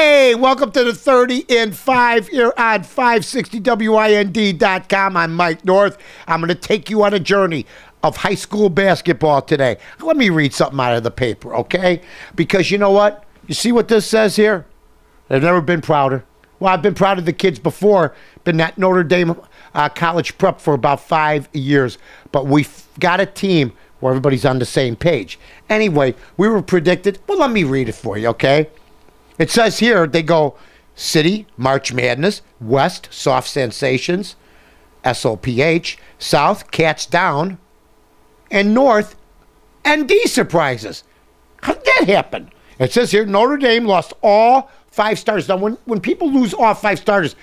Hey, welcome to the 30 in 5 here on 560WIND.com. I'm Mike North. I'm going to take you on a journey of high school basketball today. Let me read something out of the paper, okay? Because you know what? You see what this says here? They've never been prouder. Well, I've been proud of the kids before. Been at Notre Dame college prep for about 5 years. But we've got a team where everybody's on the same page. Anyway, we were predicted. Well, let me read it for you, okay? It says here, they go City, March Madness, West, Soft Sensations, SOPH, South, Cats Down, and North, ND Surprises. How did that happen? It says here, Notre Dame lost all 5 stars. Now, when people lose all 5 starters,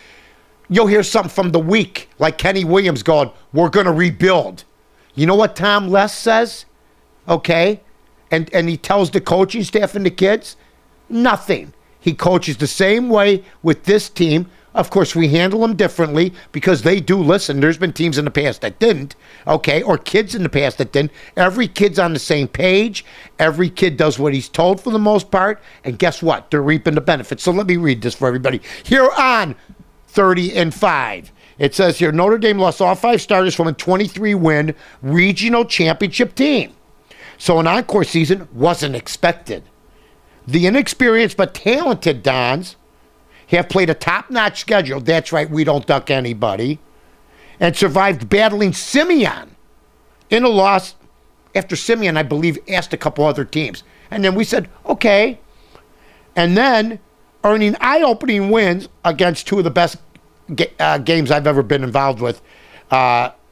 you'll hear something from the week, like Kenny Williams going, we're going to rebuild. You know what Tom Les says? Okay? And he tells the coaching staff and the kids? Nothing. He coaches the same way with this team. Of course, we handle them differently because they do listen. There's been teams in the past that didn't, okay, or kids in the past that didn't. Every kid's on the same page. Every kid does what he's told for the most part. And guess what? They're reaping the benefits. So let me read this for everybody. Here on 30 in 5. It says here, Notre Dame lost all 5 starters from a 23-win regional championship team. So an encore season wasn't expected. The inexperienced but talented Dons have played a top-notch schedule. That's right, we don't duck anybody. And survived battling Simeon in a loss after Simeon, I believe, asked a couple other teams. And then we said, okay. And then earning eye-opening wins against 2 of the best games I've ever been involved with.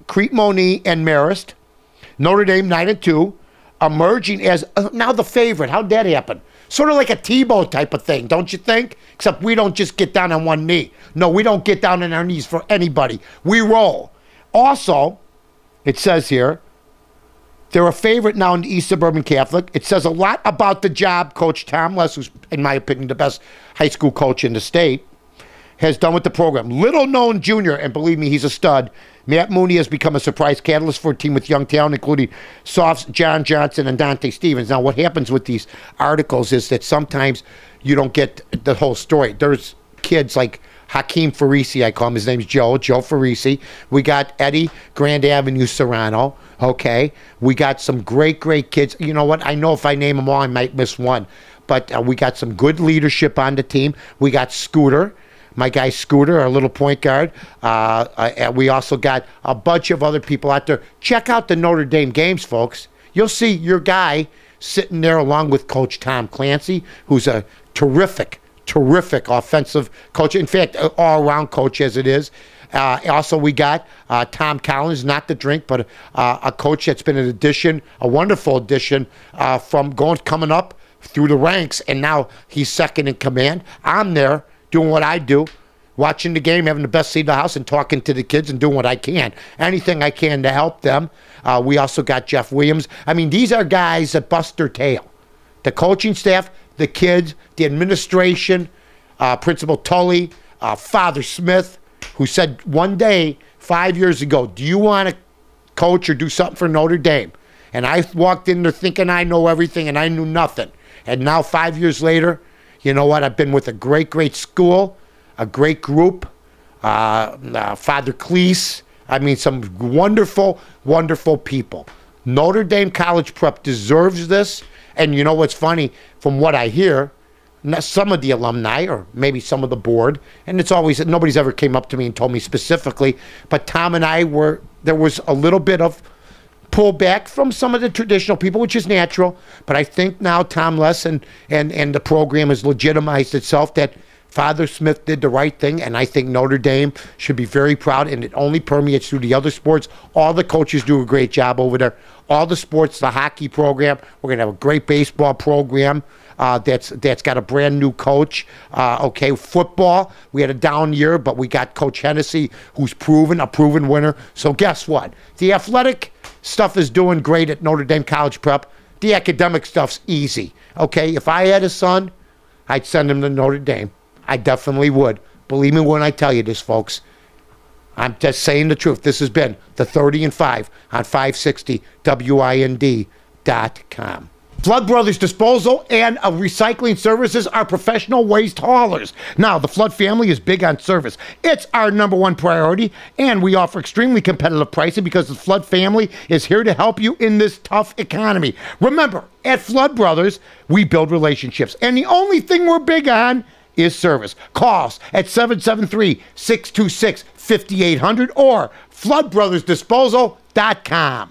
Crete Monee and Marist. Notre Dame 9-2. Emerging as now the favorite. How'd that happen? Sort of like a Tebow type of thing, don't you think? Except we don't just get down on one knee. No, we don't get down on our knees for anybody. We roll. Also, it says here, they're a favorite now in the East Suburban Catholic. It says a lot about the job Coach Tom Les, who's, in my opinion, the best high school coach in the state, has done with the program. Little known junior, and believe me, he's a stud. Matt Mooney has become a surprise catalyst for a team with young talent, including Softs, John Johnson, and Dante Stevens. Now, what happens with these articles is that sometimes you don't get the whole story. There's kids like Hakeem Farisi, I call him. His name's Joe Farisi. We got Eddie, Grand Avenue Serrano, okay? We got some great, great kids. You know what? I know if I name them all, I might miss one. But we got some good leadership on the team. We got Scooter. My guy Scooter, our little point guard. We also got a bunch of other people out there. Check out the Notre Dame games, folks. You'll see your guy sitting there along with Coach Tom Clancy, who's a terrific offensive coach. In fact, all-around coach as it is. Also, we got Tom Collins, not the drink, but a coach that's been an addition, a wonderful addition from coming up through the ranks, and now he's second in command. I'm there, doing what I do, watching the game, having the best seat in the house, and talking to the kids and doing what I can. Anything I can to help them. We also got Jeff Williams. I mean, these are guys that bust their tail. The coaching staff, the kids, the administration, Principal Tully, Father Smith, who said one day, 5 years ago, do you want to coach or do something for Notre Dame? And I walked in there thinking I know everything, and I knew nothing. And now 5 years later, you know what? I've been with a great, great school, a great group, Father Cleese. I mean, some wonderful, wonderful people. Notre Dame College Prep deserves this. And you know what's funny? From what I hear, some of the alumni or maybe some of the board, and it's always, nobody's ever came up to me and told me specifically, but Tom and I there was a little bit of pull back from some of the traditional people, which is natural. But I think now Tom Les and the program has legitimized itself that Father Smith did the right thing, and I think Notre Dame should be very proud, and it only permeates through the other sports. All the coaches do a great job over there. All the sports, the hockey program, we're going to have a great baseball program that's got a brand new coach. Okay, football, we had a down year, but we got Coach Hennessy, who's a proven winner. So guess what? The athletic stuff is doing great at Notre Dame College Prep. The academic stuff's easy. Okay, if I had a son, I'd send him to Notre Dame. I definitely would. Believe me when I tell you this, folks. I'm just saying the truth. This has been the 30 and 5 on 560WIND.com. Flood Brothers Disposal and Recycling Services are professional waste haulers. Now, the Flood family is big on service. It's our number one priority, and we offer extremely competitive pricing because the Flood family is here to help you in this tough economy. Remember, at Flood Brothers, we build relationships, and the only thing we're big on is service. Call us at 773-626-5800 or floodbrothersdisposal.com.